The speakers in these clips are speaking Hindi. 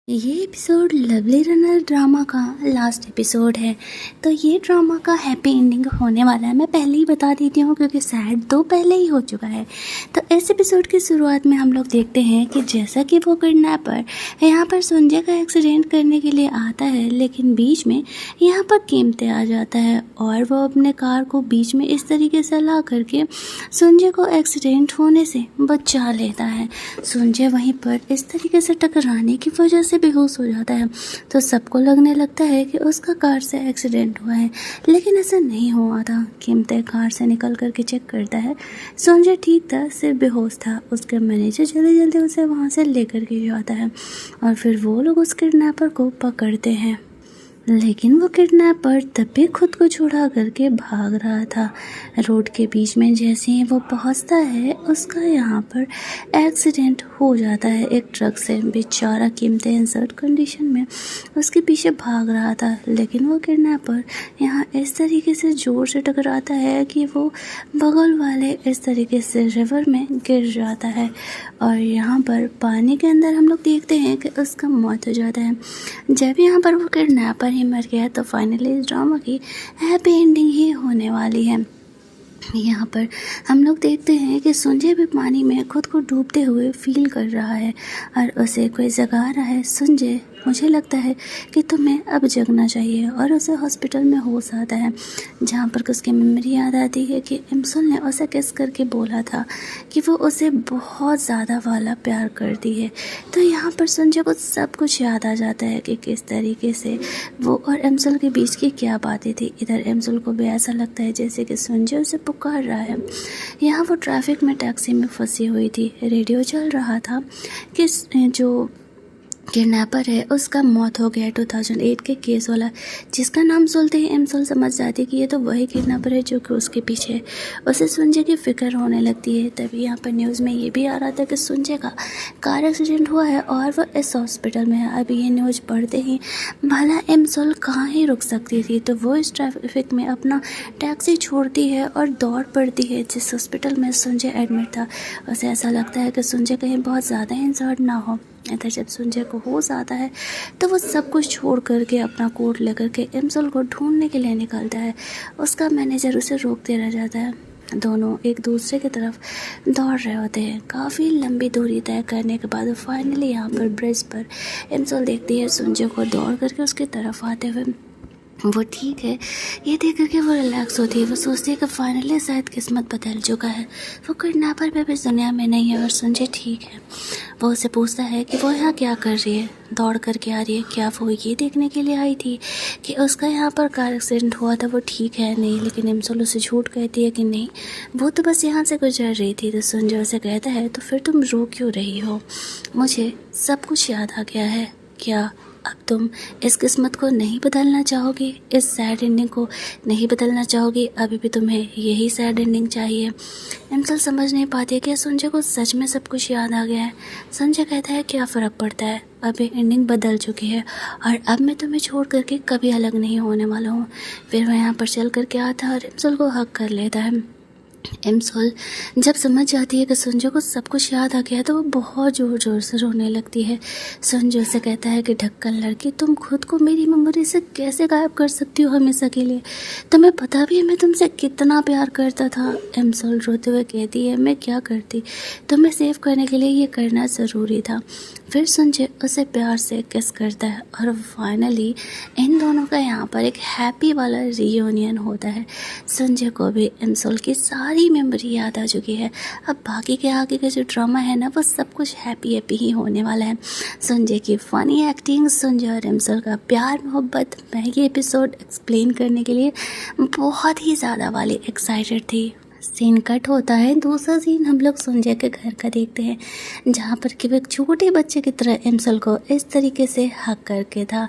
ये एपिसोड लवली रनर ड्रामा का लास्ट एपिसोड है। तो ये ड्रामा का हैप्पी एंडिंग होने वाला है। मैं पहले ही बता देती हूँ क्योंकि सैड तो पहले ही हो चुका है। तो इस एपिसोड की शुरुआत में हम लोग देखते हैं कि जैसा कि वो किडनैपर यहाँ पर संजय का एक्सीडेंट करने के लिए आता है, लेकिन बीच में यहाँ पर कीमते आ जाता है और वो अपने कार को बीच में इस तरीके से ला करके संजय को एक्सीडेंट होने से बचा लेता है। संजय वहीं पर इस तरीके से टकराने की वजह से बेहोश हो जाता है। तो सबको लगने लगता है कि उसका कार से एक्सीडेंट हुआ है, लेकिन ऐसा नहीं हुआ था। कीमते कार से निकल करके चेक करता है, संजय ठीक था, सिर्फ बेहोश था। उसके मैनेजर जल्दी जल्दी उसे वहाँ से लेकर के जाता है और फिर वो लोग उस किडनैपर को पकड़ते हैं। लेकिन वो किडनैपर तब भी खुद को छुड़ा करके भाग रहा था। रोड के बीच में जैसे ही वो पहुंचता है, उसका यहाँ पर एक्सीडेंट हो जाता है एक ट्रक से। बेचारा कीमते इंसर्ट कंडीशन में उसके पीछे भाग रहा था, लेकिन वो किडनैपर यहाँ इस तरीके से जोर से टकराता है कि वो बगल वाले इस तरीके से रिवर में गिर जाता है और यहाँ पर पानी के अंदर हम लोग देखते हैं कि उसका मौत हो जाता है। जब यहाँ पर वो किडनैपर ही मर गया तो फाइनली इस ड्रामा की हैप्पी एंडिंग ही होने वाली है। यहाँ पर हम लोग देखते हैं कि संजय भी पानी में खुद को डूबते हुए फील कर रहा है और उसे कोई जगा रहा है, संजय मुझे लगता है कि तुम्हें अब जगना चाहिए। और उसे हॉस्पिटल में होश आता है, जहाँ पर उसकी मेमोरी याद आती है कि इमसल ने उसे किस करके बोला था कि वो उसे बहुत ज़्यादा वाला प्यार करती है। तो यहाँ पर संजय को सब कुछ याद आ जाता है कि किस तरीके से वो और इमसल के बीच की क्या बातें थी। इधर इमसल को भी ऐसा लगता है जैसे कि संजय उसे पुकार रहा है। यहाँ वो ट्रैफिक में टैक्सी में फंसी हुई थी। रेडियो चल रहा था कि जो किडनैपर है उसका मौत हो गया 2008 के केस वाला, जिसका नाम सुनते ही इमसल समझ जाती है कि ये तो वही किडनैपर है जो कि उसके पीछे है। उसे संजय की फिक्र होने लगती है। तभी यहाँ पर न्यूज़ में ये भी आ रहा था कि संजय का कार एक्सीडेंट हुआ है और वो इस हॉस्पिटल में है। अभी ये न्यूज़ पढ़ते ही भला इमसल कहाँ ही रुक सकती थी, तो वो इस ट्रैफिक में अपना टैक्सी छोड़ती है और दौड़ पड़ती है जिस हॉस्पिटल में संजय एडमिट था। उसे ऐसा लगता है कि संजय कहीं बहुत ज़्यादा इंजर्ड ना हो। इधर जब संजय को होश आता है तो वो सब कुछ छोड़ करके अपना कोट लेकर के इमसल को ढूंढने के लिए निकलता है। उसका मैनेजर उसे रोकते रह जाता है। दोनों एक दूसरे की तरफ दौड़ रहे होते हैं। काफ़ी लंबी दूरी तय करने के बाद फाइनली यहाँ पर ब्रिज पर इमसल देखती है संजय को दौड़ करके उसकी तरफ आते हुए। वो ठीक है, ये देख करके वो रिलैक्स होती है। वो सोचती है कि फाइनली शायद किस्मत बदल चुका है, वो किडनैपर पे भी इस दुनिया में नहीं है और संजय ठीक है। वो उससे पूछता है कि वो यहाँ क्या कर रही है, दौड़ करके आ रही है। क्या वो ये देखने के लिए आई थी कि उसका यहाँ पर कार एक्सीडेंट हुआ था, वो ठीक है नहीं? लेकिन इमसल उसे झूठ कहती है कि नहीं, वो तो बस यहाँ से गुजर रही थी। तो संजय उसे कहता है तो फिर तुम रो क्यों रही हो, मुझे सब कुछ याद आ गया है। क्या अब तुम इस किस्मत को नहीं बदलना चाहोगी, इस सैड एंडिंग को नहीं बदलना चाहोगी? अभी भी तुम्हें यही सैड एंडिंग चाहिए? इमसल समझ नहीं पाती कि संजय को सच में सब कुछ याद आ गया है। संजय कहता है क्या फ़र्क पड़ता है, अभी एंडिंग बदल चुकी है और अब मैं तुम्हें छोड़ करके कभी अलग नहीं होने वाला हूँ। फिर वह यहाँ पर चल करके आता है और इमसल को हक कर लेता है। इमसल जब समझ जाती है कि संजय को सब कुछ याद आ गया तो वो बहुत ज़ोर ज़ोर से रोने लगती है। संजय से कहता है कि ढक्कन लड़की, तुम खुद को मेरी मेमोरी से कैसे गायब कर सकती हो हमेशा के लिए? तुम्हें पता भी है मैं तुमसे कितना प्यार करता था। इमसल रोते हुए कहती है मैं क्या करती, तुम्हें सेव करने के लिए ये करना ज़रूरी था। फिर संजय उसे प्यार से किस करता है और फाइनली इन दोनों का यहाँ पर एक हैप्पी वाला रियूनियन होता है। संजय को भी इमसल की सारी मेमोरी याद आ चुकी है। अब बाकी के आगे का जो ड्रामा है ना, वो सब कुछ हैप्पी हैप्पी ही होने वाला है। संजय की फ़नी एक्टिंग, संजय और इमसल का प्यार मोहब्बत, मैं ये एपिसोड एक्सप्लेन करने के लिए बहुत ही ज़्यादा वाली एक्साइटेड थी। सीन कट होता है। दूसरा सीन हम लोग संजय के घर का देखते हैं, जहाँ पर कि वो एक छोटे बच्चे की तरह इमसल को इस तरीके से हक करके था।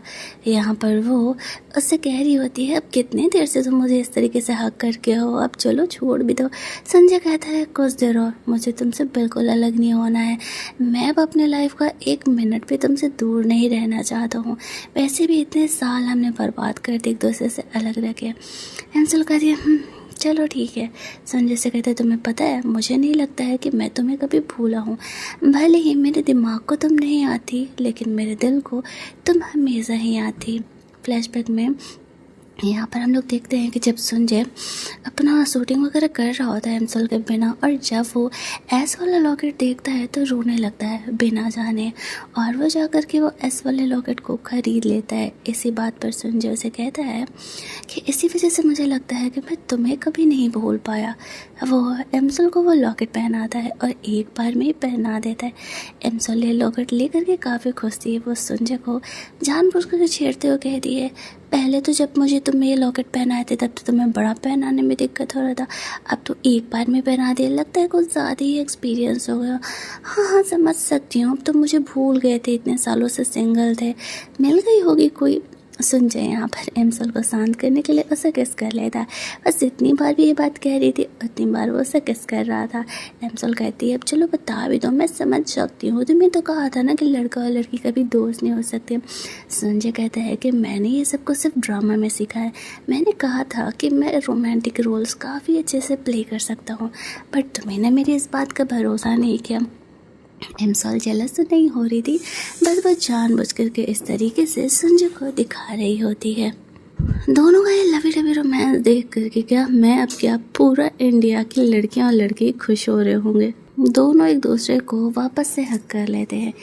यहाँ पर वो उससे कह रही होती है अब कितनी देर से तुम मुझे इस तरीके से हक करके हो, अब चलो छोड़ भी दो। संजय कहता है कुछ देर और, मुझे तुमसे बिल्कुल अलग नहीं होना है। मैं अब अपने लाइफ का एक मिनट भी तुमसे दूर नहीं रहना चाहता हूँ। वैसे भी इतने साल हमने बर्बाद कर दिए एक दूसरे से अलग रह के। इमसल कहती है चलो ठीक है। संजय से कहते तुम्हें पता है मुझे नहीं लगता है कि मैं तुम्हें कभी भूला हूँ। भले ही मेरे दिमाग को तुम नहीं आती लेकिन मेरे दिल को तुम हमेशा ही आती। फ्लैशबैक में यहाँ पर हम लोग देखते हैं कि जब संजय अपना शूटिंग वगैरह कर रहा होता है एमसल के बिना, और जब वो एस वाला लॉकेट देखता है तो रोने लगता है बिना जाने, और वो जाकर के वो एस वाले लॉकेट को खरीद लेता है। इसी बात पर संजय उसे कहता है कि इसी वजह से मुझे लगता है कि मैं तुम्हें कभी नहीं भूल पाया। वो एमसल को वो लॉकेट पहनाता है और एक बार में ही पहना देता है। एमसल ये लॉकेट लेकर के काफ़ी खुश थी। वो संजय को जानबूझ कर छेड़ते हुए कहती है पहले तो जब मुझे तुम ये लॉकेट पहनाए थे तब तो तुम्हें बड़ा पहनाने में दिक्कत हो रहा था, अब तो एक बार में पहना दिया, लगता है कुछ ज़्यादा ही एक्सपीरियंस हो गया। हाँ समझ सकती हूँ, अब तो मुझे भूल गए थे, इतने सालों से सिंगल थे, मिल गई होगी कोई। संजय यहाँ पर एमसल को शांत करने के लिए उसे किस कर लेता है। बस जितनी बार भी ये बात कह रही थी उतनी बार वो उसे किस कर रहा था। एमसल कहती है अब चलो बता भी दो, मैं समझ सकती हूँ, तुम्हें तो कहा था ना कि लड़का और लड़की कभी दोस्त नहीं हो सकते। संजय कहता है कि मैंने ये सब कुछ सिर्फ ड्रामा में सीखा है, मैंने कहा था कि मैं रोमांटिक रोल्स काफ़ी अच्छे से प्ले कर सकता हूँ, बट तुम्हें ना मेरी इस बात का भरोसा नहीं किया। एमसल जेलस तो नहीं हो रही थी, बस वो जानबूझ करके इस तरीके से संजय को दिखा रही होती है। दोनों का ये लवी डवी रोमांस देख करके क्या मैं अब क्या पूरा इंडिया की लड़कियां और लड़के खुश हो रहे होंगे। दोनों एक दूसरे को वापस से हक कर लेते हैं।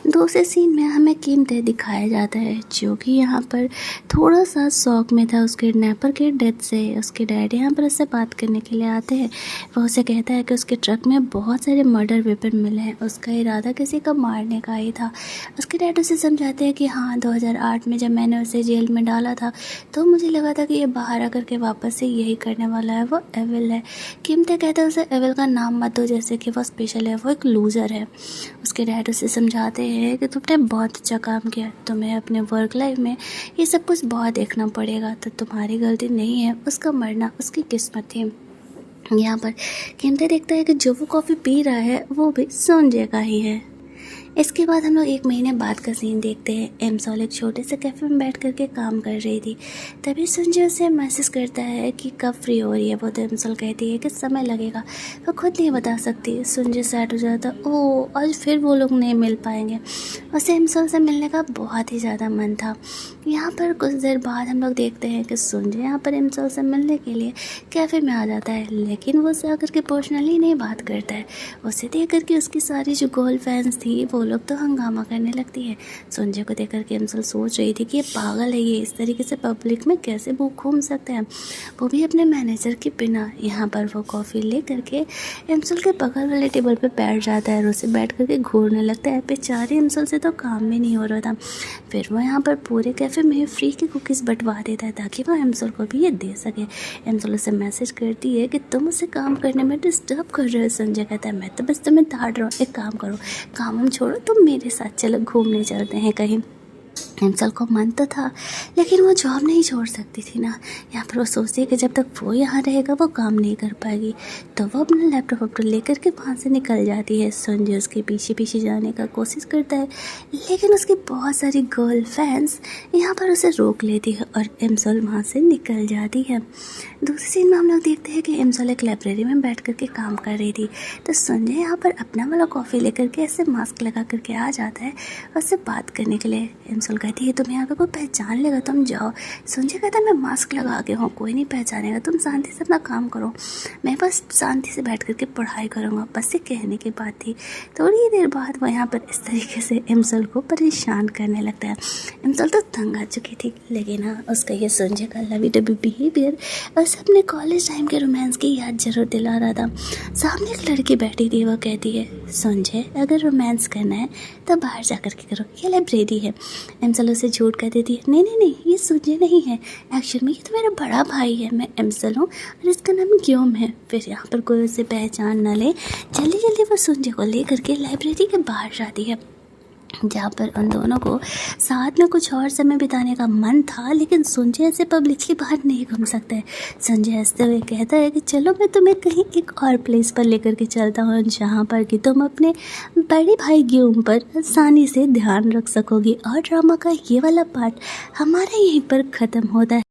दूसरे सीन में हमें कीमते दिखाया जाता है जो कि यहाँ पर थोड़ा सा शौक में था उसके किडनैपर के डेथ से। उसके डैड यहाँ पर उससे बात करने के लिए आते हैं। वो उसे कहता है कि उसके ट्रक में बहुत सारे मर्डर वेपन मिले हैं, उसका इरादा किसी को मारने का ही था। उसके डैड उसे समझाते हैं कि हाँ 2008 में जब मैंने उसे जेल में डाला था तो मुझे लगा था कि ये बाहर आकर के वापस से यही करने वाला है, वो एविल है। कीमते कहता है उसे एविल का नाम मत दो, जैसे कि वो स्पेशल है, वो एक लूज़र है। उसके डैड उसे समझाते हैं कि तुमने बहुत अच्छा काम किया, तुम्हें अपने वर्क लाइफ में ये सब कुछ बहुत देखना पड़ेगा, तो तुम्हारी गलती नहीं है, उसका मरना उसकी किस्मत थी। यहाँ पर कीमते देखता है कि जो वो कॉफ़ी पी रहा है वो भी संजय का ही है। इसके बाद हम लोग 1 महीने बाद का सीन देखते हैं। एमसॉल एक छोटे से कैफ़े में बैठ करके काम कर रही थी, तभी संजय उसे मैसेज करता है कि कब फ्री हो रही है वो। तो एमसॉल कहती है कि समय लगेगा, वो खुद नहीं बता सकती। संजय सैड हो जाता, ओह आज फिर वो लोग नहीं मिल पाएंगे। उसे एमसॉल से मिलने का बहुत ही ज़्यादा मन था। यहाँ पर कुछ देर बाद हम लोग देखते हैं कि संजय यहाँ पर एमसॉल से मिलने के लिए कैफ़े में आ जाता है, लेकिन वो उसे आकर के पर्सनली नहीं बात करता है। उसे देख करके उसकी सारी जो गर्ल फैंस थी वो लोग तो हंगामा करने लगती है। संजय को देख करके एमसल सोच रही थी कि ये पागल है, ये इस तरीके से पब्लिक में कैसे वो घूम सकते हैं, वो भी अपने मैनेजर के बिना। यहाँ पर वो कॉफ़ी ले करके एमसल के बगल वाले टेबल पे बैठ जाता है और उसे बैठ करके घूरने लगता है। बेचारे एमसल से तो काम भी नहीं हो रहा था। फिर वो यहाँ पर पूरे कैफ़े में फ्री की कुकीज़ बंटवा देता है ताकि वो एमसल को भी ये दे सके। एमसल उसे मैसेज करती है कि तुम उसे काम करने में डिस्टर्ब कर रहे हो। संजय कहता है मैं तो बस तुम्हें डांट रहा हूँ, एक काम करो, काम हम छोड़ो, तुम मेरे साथ चलो घूमने चलते हैं कहीं। एमसल को मन तो था लेकिन वो जॉब नहीं छोड़ सकती थी ना। यहाँ पर वो सोचती है कि जब तक वो यहाँ रहेगा वो काम नहीं कर पाएगी, तो वो अपना लैपटॉप लेकर के वहाँ से निकल जाती है। संजय उसके पीछे पीछे जाने का कोशिश करता है, लेकिन उसकी बहुत सारी गर्ल फैंस यहाँ पर उसे रोक लेती है और एमसल वहाँ से निकल जाती है। दूसरी सीन में हम लोग देखते हैं कि एमसल एक लाइब्रेरी में बैठ करके काम कर रही थी, तो संजय यहाँ पर अपना वाला कॉफ़ी लेकर के ऐसे मास्क लगा करके आ जाता है उससे बात करने के लिए। एमसल कहती है तुम्हें यहाँ पे कोई पहचान लेगा, तुम जाओ। संजय कहता है मैं मास्क लगा के हूँ, कोई नहीं पहचानेगा, तुम शांति से अपना काम करो, मैं बस शांति से बैठ करके पढ़ाई करूँगा, बस ये कहने की बात थी। थोड़ी देर बाद वो यहाँ पर इस तरीके से एमसल को परेशान करने लगता है। एमसल तो तंग आ चुकी थी, लेकिन हाँ उसका ये संजय का लवी डबी बिहेवियर बस अपने कॉलेज टाइम के रोमांस की याद जरूर दिला रहा था। सामने एक लड़की बैठी थी, वो कहती है संजय अगर रोमांस करना है तो बाहर जा कर के करो, ये लाइब्रेरी है। एमसल उसे झूठ कर देती है, नहीं नहीं नहीं ये संजय नहीं है, एक्चुअल में ये तो मेरा बड़ा भाई है, मैं एमसल हूँ और इसका नाम ग्योम है। फिर यहाँ पर कोई उसे पहचान न ले, जल्दी जल्दी वो संजय को ले करके लाइब्रेरी के बाहर जाती है, जहाँ पर उन दोनों को साथ में कुछ और समय बिताने का मन था, लेकिन संजय ऐसे पब्लिक के बाहर नहीं घूम सकता है। संजय हंसते हुए कहता है कि चलो मैं तुम्हें कहीं एक और प्लेस पर लेकर के चलता हूँ जहाँ पर कि तुम अपने बड़े भाई ग्यूम पर आसानी से ध्यान रख सकोगी। और ड्रामा का ये वाला पार्ट हमारा यहीं पर ख़त्म होता है।